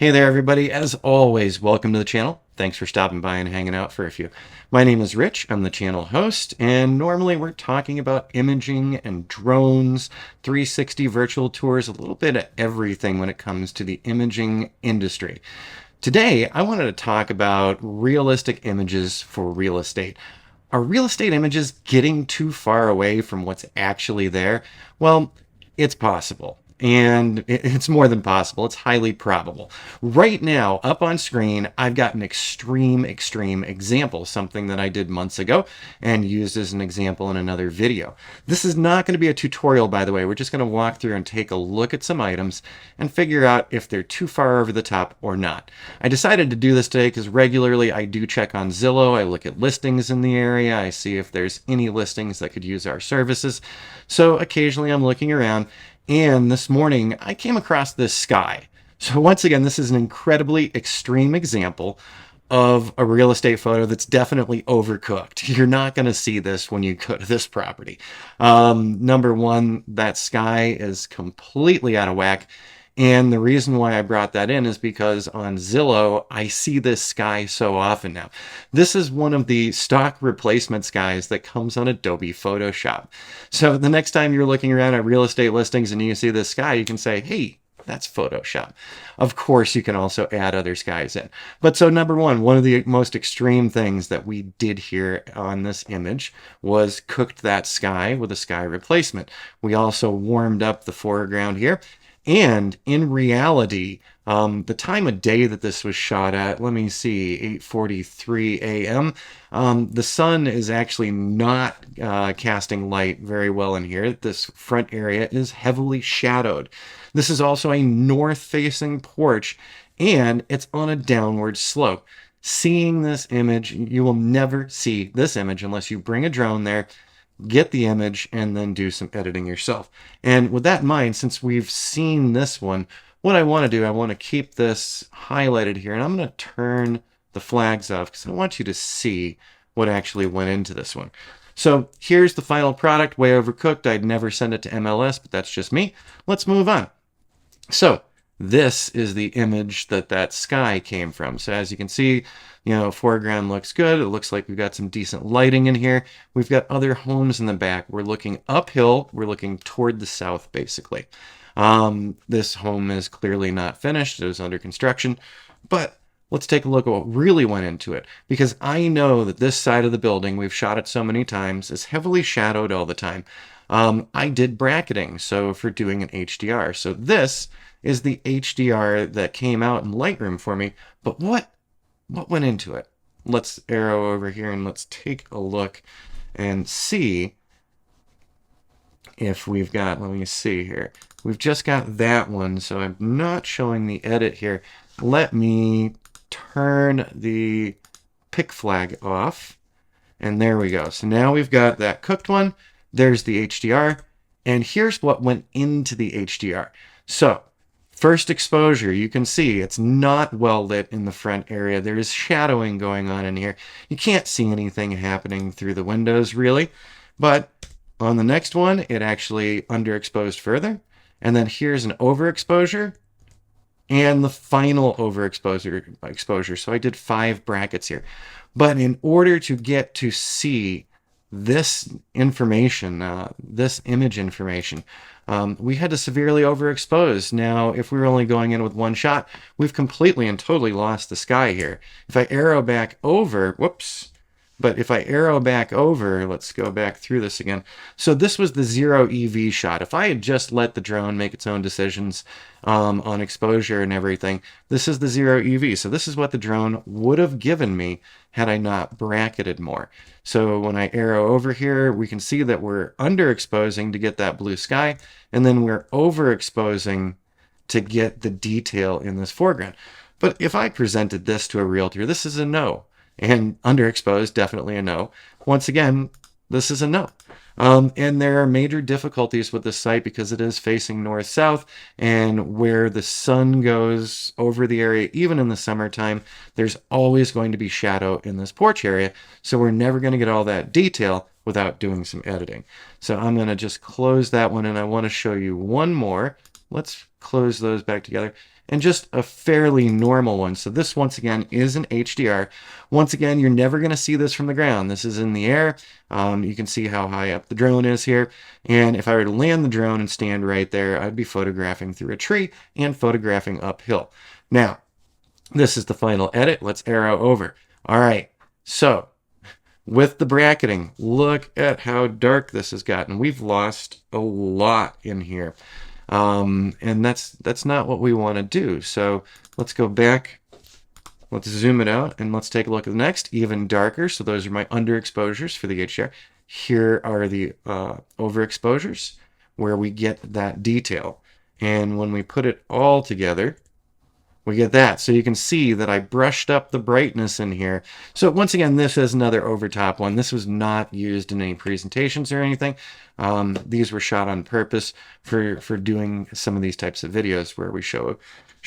Hey there, everybody. As always, welcome to the channel. Thanks for stopping by and hanging out for a few. My name is Rich. I'm the channel host, and normally we're talking about imaging and drones, 360 virtual tours, a little bit of everything when it comes to the imaging industry. Today, I wanted to talk about realistic images for real estate. Are real estate images getting too far away from what's actually there? Well, it's possible. And it's more than possible. It's highly probable. Right now, up on screen, I've got an extreme example, something that I did months ago and used as an example in another video. This is not going to be a tutorial, by the way. We're just going to walk through and take a look at some items and figure out if they're too far over the top or not. I decided to do this today because regularly I do check on Zillow. I look at listings in the area. I see if there's any listings that could use our services. So occasionally I'm looking around. And this morning, I came across this sky. So once again, this is an incredibly extreme example of a real estate photo that's definitely overcooked. You're not going to see this when you go to this property. Number one, that sky is completely out of whack. And the reason why I brought that in is because on Zillow, I see this sky so often now. This is one of the stock replacement skies that comes on Adobe Photoshop. So the next time you're looking around at real estate listings and you see this sky, you can say, hey, that's Photoshop. Of course, you can also add other skies in. But so number one of the most extreme things that we did here on this image was cooked that sky with a sky replacement. We also warmed up the foreground here. And in reality, the time of day that this was shot at, let me see, 8:43 a.m., the sun is actually not casting light very well in here. This front area is heavily shadowed. This is also a north-facing porch, and it's on a downward slope. Seeing this image, you will never see this image unless you bring a drone there, get the image, and then do some editing yourself. And with that in mind, since we've seen this one, what I want to do, I want to keep this highlighted here, and I'm going to turn the flags off because I want you to see what actually went into this one. So here's the final product, way overcooked. I'd never send it to MLS, but that's just me. Let's move on. So this is the image that sky came from. So as you can see, foreground looks good. It looks like we've got some decent lighting in here. We've got other homes in the back. We're looking uphill. We're looking toward the south, basically. This home is clearly not finished. It was under construction. But let's take a look at what really went into it. Because I know that this side of the building, we've shot it so many times, is heavily shadowed all the time. I did bracketing, so for doing an HDR. So this is the HDR that came out in Lightroom for me. But what went into it? Let's arrow over here and let's take a look and see if we've got, let me see here. We've just got that one, so I'm not showing the edit here. Let me turn the pick flag off. And there we go. So now we've got that cooked one. There's the HDR. And here's what went into the HDR. So first exposure, you can see it's not well lit in the front area. There is shadowing going on in here. You can't see anything happening through the windows really. But on the next one, it actually underexposed further. And then here's an overexposure and the final overexposure. So I did 5 brackets here. But in order to get to see this information, this image information, we had to severely overexpose. Now, if we were only going in with one shot, we've completely and totally lost the sky here. If I arrow back over, if I arrow back over, let's go back through this again. So this was the 0 EV shot. If I had just let the drone make its own decisions on exposure and everything, this is the 0 EV. So this is what the drone would have given me had I not bracketed more. So when I arrow over here, we can see that we're underexposing to get that blue sky, and then we're overexposing to get the detail in this foreground. But if I presented this to a realtor, this is a no. And underexposed, definitely a no. Once again, this is a no. And there are major difficulties with this site because it is facing north-south, and where the sun goes over the area, even in the summertime, there's always going to be shadow in this porch area. So we're never going to get all that detail without doing some editing. So I'm going to just close that one, and I want to show you one more let's close those back together. And just a fairly normal one. So this, once again, is an HDR. Once again, you're never going to see this from the ground. This is in the air. You can see how high up the drone is here. And if I were to land the drone and stand right there, I'd be photographing through a tree and photographing uphill. Now, this is the final edit. Let's arrow over. All right, so with the bracketing, look at how dark this has gotten. We've lost a lot in here. And that's not what we want to do. So let's go back. Let's zoom it out and let's take a look at the next, even darker. So those are my underexposures for the HDR. Here are the overexposures where we get that detail. And when we put it all together, we get that. So you can see that I brushed up the brightness in here. So once again, this is another overtop one. This was not used in any presentations or anything. These were shot on purpose for doing some of these types of videos where we show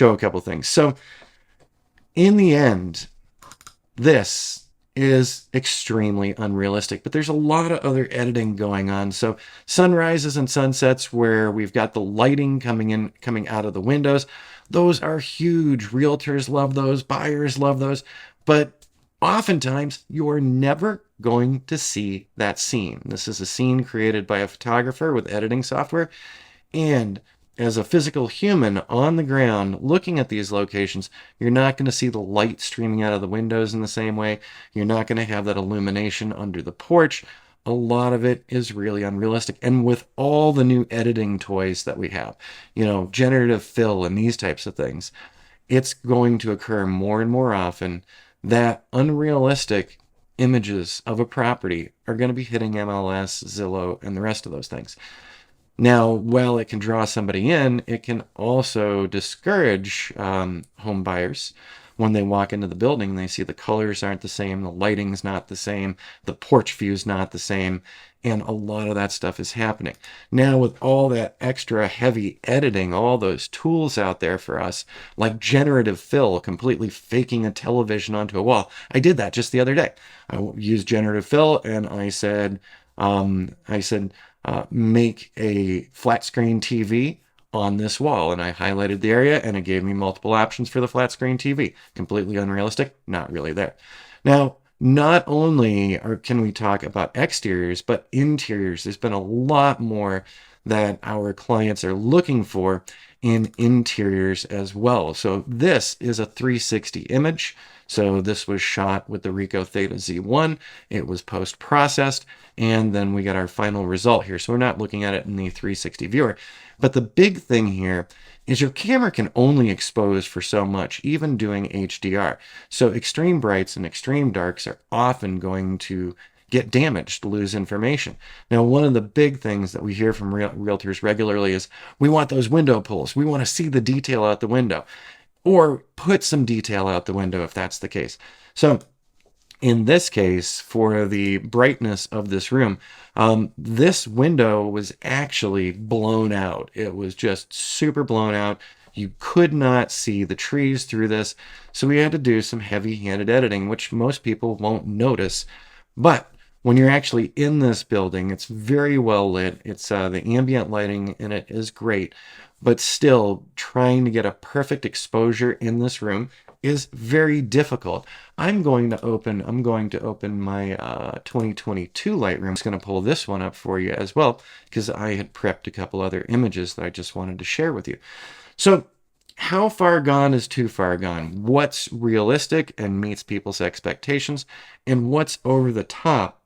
a couple things. So in the end, this is extremely unrealistic, but there's a lot of other editing going on. So sunrises and sunsets where we've got the lighting coming out of the windows. Those are huge. Realtors love those. Buyers love those. But oftentimes, you're never going to see that scene. This is a scene created by a photographer with editing software. And as a physical human on the ground looking at these locations, you're not going to see the light streaming out of the windows in the same way. You're not going to have that illumination under the porch. A lot of it is really unrealistic. And with all the new editing toys that we have, generative fill and these types of things, it's going to occur more and more often that unrealistic images of a property are going to be hitting MLS, Zillow, and the rest of those things. Now, while it can draw somebody in, it can also discourage home buyers when they walk into the building and they see the colors aren't the same, the lighting's not the same, the porch view's not the same, and a lot of that stuff is happening. Now, with all that extra heavy editing, all those tools out there for us, like generative fill, completely faking a television onto a wall. I did that just the other day. I used generative fill and I said, make a flat screen TV on this wall, and I highlighted the area and it gave me multiple options for the flat screen TV. Completely unrealistic, not really there. Now, not only can we talk about exteriors, but interiors. There's been a lot more that our clients are looking for in interiors as well. So this is a 360 image. So this was shot with the Ricoh Theta Z1. It was post-processed, and then we got our final result here. So we're not looking at it in the 360 viewer. But the big thing here is your camera can only expose for so much, even doing HDR. So extreme brights and extreme darks are often going to get damaged, lose information. Now, one of the big things that we hear from realtors regularly is, we want those window pulls. We want to see the detail out the window, or put some detail out the window if that's the case. So in this case, for the brightness of this room, this window was actually blown out. It was just super blown out. You could not see the trees through this. So we had to do some heavy-handed editing, which most people won't notice. But when you're actually in this building, it's very well lit. It's the ambient lighting in it is great. But still, trying to get a perfect exposure in this room is very difficult. I'm going to open my 2022 Lightroom. I'm just going to pull this one up for you as well, because I had prepped a couple other images that I just wanted to share with you. So how far gone is too far gone? What's realistic and meets people's expectations, and what's over the top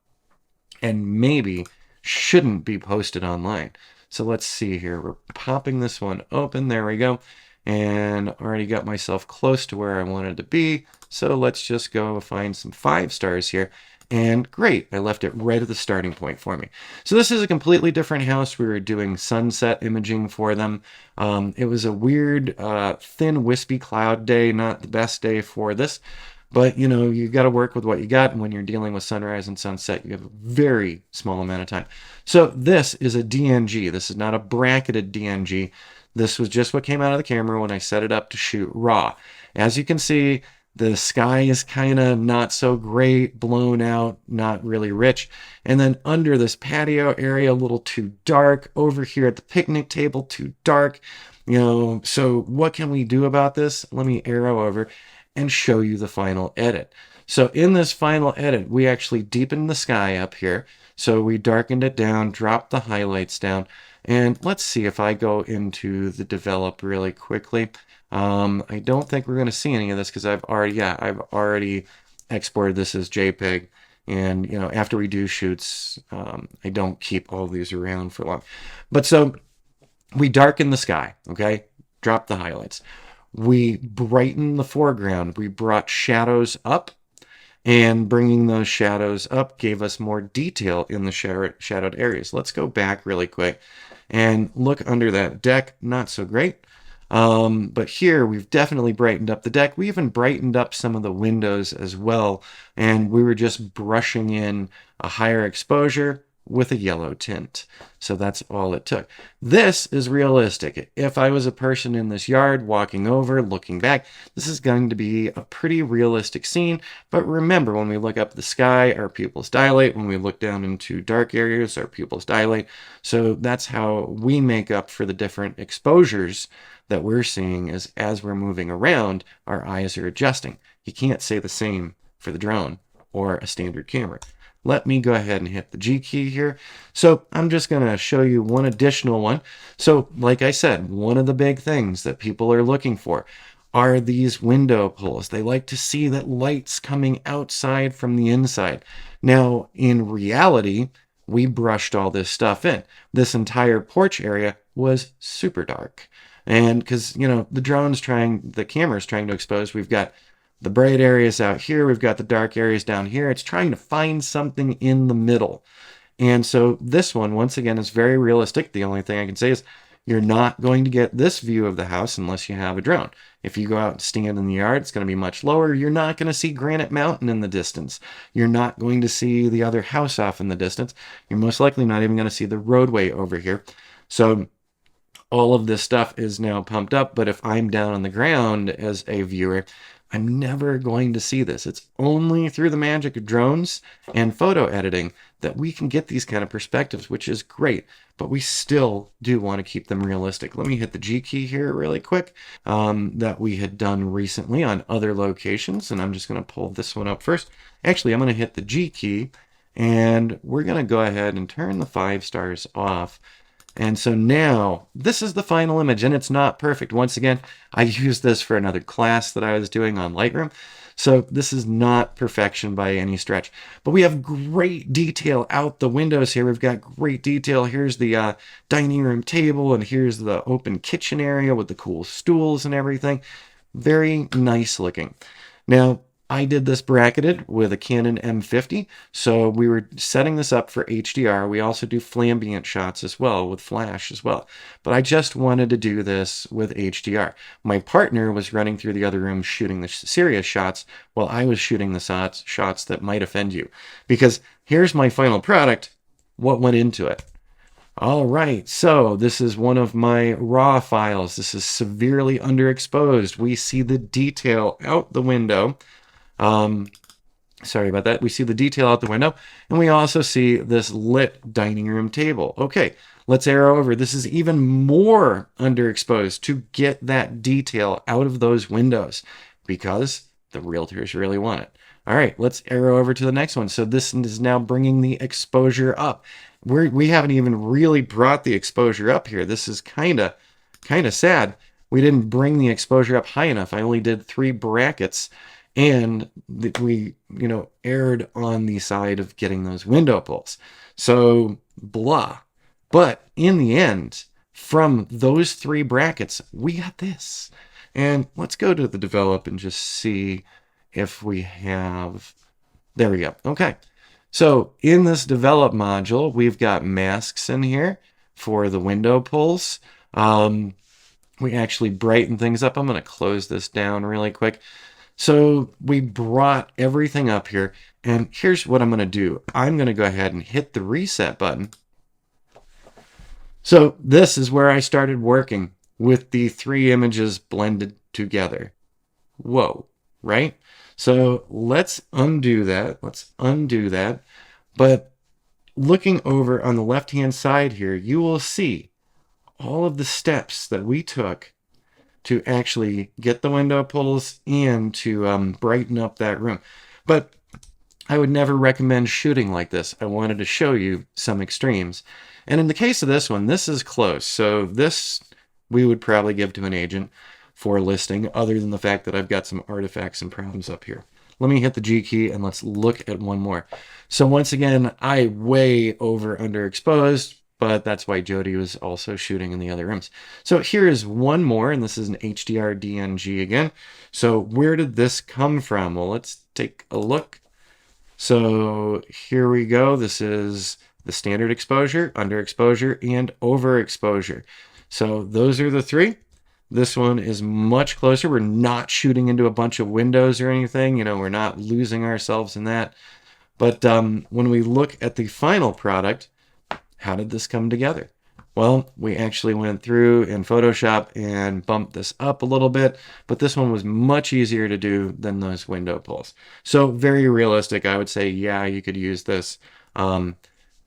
and maybe shouldn't be posted online? So let's see here. We're popping this one open. There we go. And already got myself close to where I wanted to be. So let's just go find some 5 stars here. And great, I left it right at the starting point for me. So this is a completely different house. We were doing sunset imaging for them. It was a weird, thin, wispy cloud day. Not the best day for this. But, you got to work with what you got. And when you're dealing with sunrise and sunset, you have a very small amount of time. So this is a DNG. This is not a bracketed DNG. This was just what came out of the camera when I set it up to shoot raw. As you can see, The sky is kind of not so great, blown out, not really rich. And then under this patio area, a little too dark. Over here at the picnic table, too dark. So what can we do about this? Let me arrow over and show you the final edit. So in this final edit, we actually deepened the sky up here. So we darkened it down, dropped the highlights down. And let's see if I go into the develop really quickly. I don't think we're going to see any of this because I've already exported this as JPEG. And, after we do shoots, I don't keep all these around for long. But so we darken the sky, okay? Drop the highlights. We brighten the foreground. We brought shadows up, and bringing those shadows up gave us more detail in the shadowed areas. Let's go back really quick and look under that deck. Not so great. But here we've definitely brightened up the deck. We even brightened up some of the windows as well. And we were just brushing in a higher exposure with a yellow tint. So that's all it took. This is realistic. If I was a person in this yard walking over, looking back, this is going to be a pretty realistic scene. But remember, when we look up the sky, our pupils dilate. When we look down into dark areas, our pupils dilate. So that's how we make up for the different exposures that we're seeing as we're moving around, our eyes are adjusting. You can't say the same for the drone or a standard camera. Let me go ahead and hit the G key here. So I'm just going to show you one additional one. So like I said, one of the big things that people are looking for are these window pulls. They like to see that light's coming outside from the inside. Now, in reality, we brushed all this stuff in. This entire porch area was super dark. And because, the camera's trying to expose, we've got the bright areas out here, we've got the dark areas down here. It's trying to find something in the middle. And so this one, once again, is very realistic. The only thing I can say is you're not going to get this view of the house unless you have a drone. If you go out and stand in the yard, it's going to be much lower. You're not going to see Granite Mountain in the distance. You're not going to see the other house off in the distance. You're most likely not even going to see the roadway over here. So all of this stuff is now pumped up, but if I'm down on the ground as a viewer, I'm never going to see this. It's only through the magic of drones and photo editing that we can get these kind of perspectives, which is great, but we still do want to keep them realistic. Let me hit the G key here really quick, that we had done recently on other locations, and I'm just going to pull this one up first. Actually, I'm going to hit the G key, and we're going to go ahead and turn the 5 stars off. And so now this is the final image, and it's not perfect. Once again, I used this for another class that I was doing on Lightroom. So this is not perfection by any stretch, but we have great detail out the windows here. We've got great detail. Here's the dining room table, and here's the open kitchen area with the cool stools and everything. Very nice looking. Now, I did this bracketed with a Canon M50, so we were setting this up for HDR. We also do flambient shots as well, with flash as well. But I just wanted to do this with HDR. My partner was running through the other room shooting the serious shots, while I was shooting the shots that might offend you. Because here's my final product, what went into it. All right, so this is one of my raw files. This is severely underexposed. We see the detail out the window. Sorry about that. We see the detail out the window, and we also see this lit dining room table. Okay, let's arrow over. This is even more underexposed to get that detail out of those windows because the realtors really want it. All right, let's arrow over to the next one. So this is now bringing the exposure up. We haven't even really brought the exposure up here. This is kind of sad. We didn't bring the exposure up high enough. I only did 3 brackets. And we, erred on the side of getting those window pulls. So, blah. But in the end, from those 3 brackets, we got this. And let's go to the develop and just see if we have... There we go. Okay. So, in this develop module, we've got masks in here for the window pulls. We actually brighten things up. I'm going to close this down really quick. So we brought everything up here, and here's what I'm going to do. I'm going to go ahead and hit the reset button. So this is where I started working with the 3 images blended together. Whoa. right? So let's undo that. Let's undo that. But looking over on the left-hand side here, you will see all of the steps that we took to actually get the window pulls and to brighten up that room. But I would never recommend shooting like this. I wanted to show you some extremes. And in the case of this one, this is close. So this we would probably give to an agent for listing, other than the fact that I've got some artifacts and problems up here. Let me hit the G key and let's look at one more. So once again, I way over underexposed, but that's why Jody was also shooting in the other rooms. So here is one more, and this is an HDR DNG again. So where did this come from? Well, let's take a look. So here we go. This is the standard exposure, underexposure, and overexposure. So those are the three. This one is much closer. We're not shooting into a bunch of windows or anything. You know, we're not losing ourselves in that. But when we look at the final product, how did this come together? Well, we actually went through in Photoshop and bumped this up a little bit, but this one was much easier to do than those window pulls. So very realistic. I would say, yeah, you could use this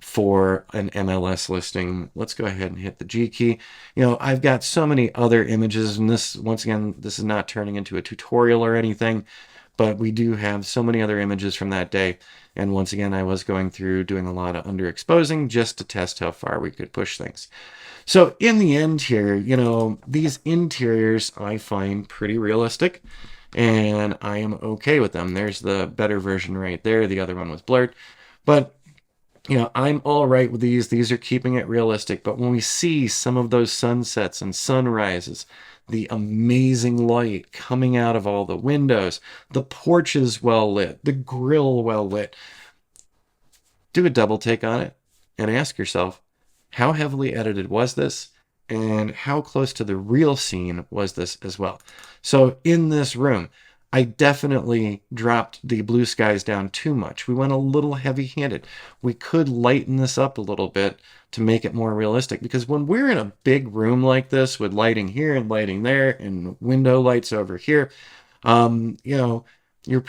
for an MLS listing. Let's go ahead and hit the G key. You know, I've got so many other images, and this, once again, this is not turning into a tutorial or anything, but we do have so many other images from that day. And once again, I was going through doing a lot of underexposing just to test how far we could push things. So in the end here, you know, these interiors I find pretty realistic, and I am okay with them. There's the better version right there. The other one was blurred. But you know, I'm all right with these. These are keeping it realistic. But when we see some of those sunsets and sunrises, the amazing light coming out of all the windows, the porches well lit, the grill well lit, do a double take on it and ask yourself, how heavily edited was this? And how close to the real scene was this as well? So in this room, I definitely dropped the blue skies down too much. We went a little heavy-handed. We could lighten this up a little bit to make it more realistic, because when we're in a big room like this with lighting here and lighting there and window lights over here, you know, your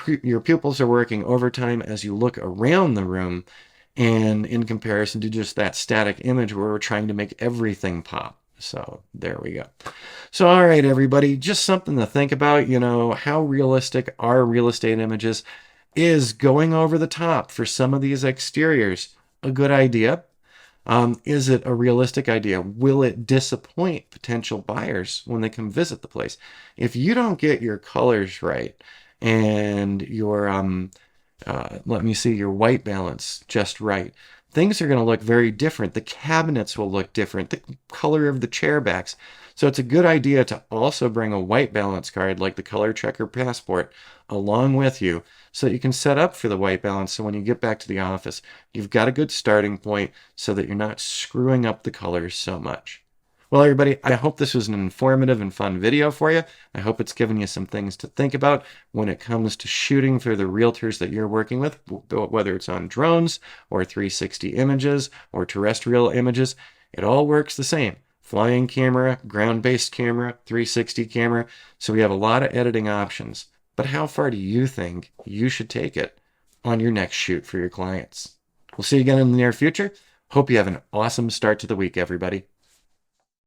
pupils are working overtime as you look around the room, and in comparison to just that static image where we're trying to make everything pop. So there we go. So, all right, everybody, just something to think about. You know, how realistic are real estate images? Is going over the top for some of these exteriors a good idea? Is it a realistic idea? Will it disappoint potential buyers when they come visit the place? If you don't get your colors right and your, let me see, your white balance just right, things are going to look very different. The cabinets will look different, the color of the chair backs. So it's a good idea to also bring a white balance card like the Color Checker Passport along with you so that you can set up for the white balance. So when you get back to the office, you've got a good starting point so that you're not screwing up the colors so much. Well, everybody, I hope this was an informative and fun video for you. I hope it's given you some things to think about when it comes to shooting for the realtors that you're working with, whether it's on drones or 360 images or terrestrial images. It all works the same. Flying camera, ground-based camera, 360 camera. So we have a lot of editing options. But how far do you think you should take it on your next shoot for your clients? We'll see you again in the near future. Hope you have an awesome start to the week, everybody.